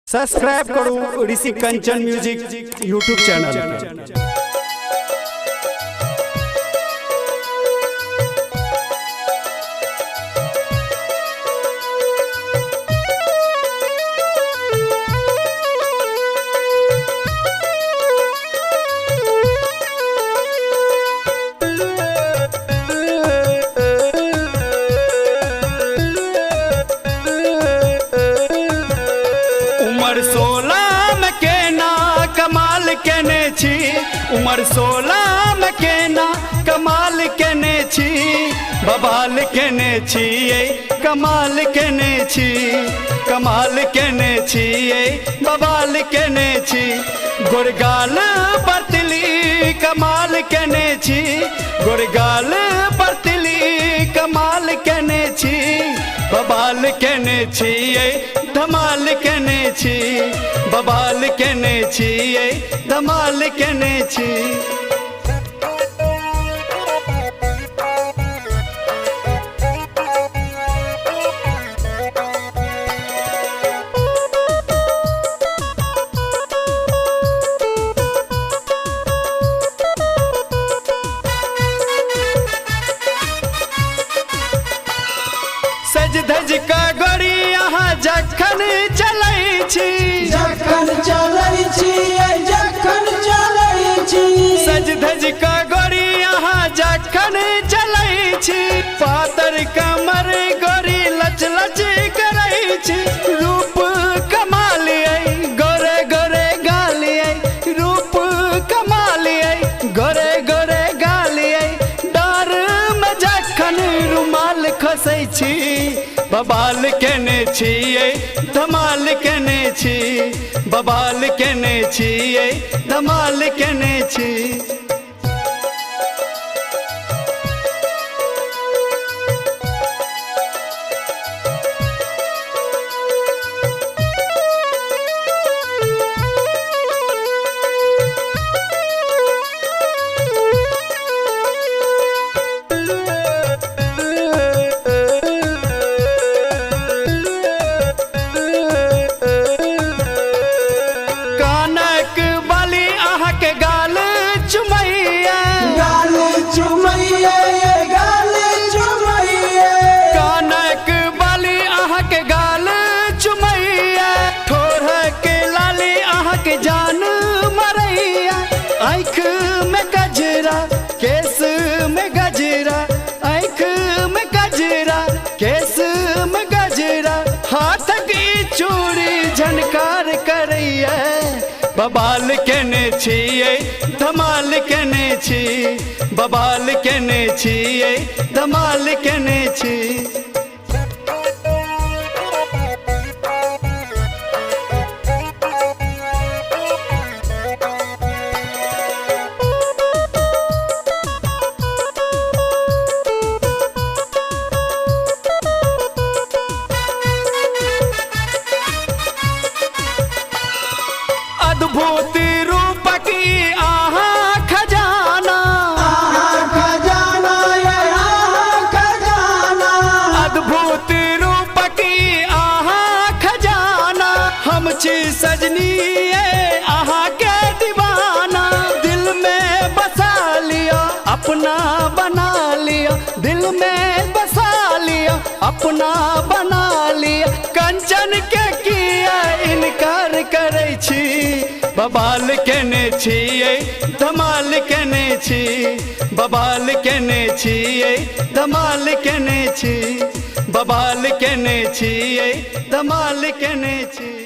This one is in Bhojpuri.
सब्सक्राइब करू ऋषि कंचन म्यूजिक यूट्यूब चैनल। उमर 16 में केना कमाल केने छी, उमर 16 में केना कमाल केने छी, बवाल केने छी कमाल केने छी, कमाल केने छी बवाल केने छी, गुरगाल बर्तली कमाल केने छी, गुरगाल बर्तली कमाल केने छी, बवाल केने छी धमाल केने छी, बवाल केने छी धमाल केने छी। सज धज का गोरी यहाँ जखन चलै छी, जखन चलै छी, जखन चलै छी, सज धज का गोरी यहाँ जखन चलै छी, पातर कमर गोरी लच लच करै छी, रूप कमाल गोरे गोरे गाल रूप कमाल गोरे गोरे गाल डार में जखन रुमाल खसै छी, बवाल केने छी धमाल केने छी, बवाल केने छी धमाल केने छी। जान मरैया आँख में गजरा केस में गजरा, आँख में गजरा केस में गजरा, हाथ की चूड़ी झनकार करैया, बवाल केने छी धमाल केने छी, बवाल केने छी धमाल केने छी। अद्भुत रूप की आहा खजाना, खजाना खजाना, अद्भुत रूप की आहा खजाना, हम छी सजनी आहा के दीवाना, दिल में बसा लिया अपना बना लिया, दिल में बसा लिया अपना बना लिया, कंचन के किया इनकार करे छी, बवाल केने छी धमाल केने छी, बवाल केने छी धमाल केने छी, बवाल केने छी धमाल केने छी।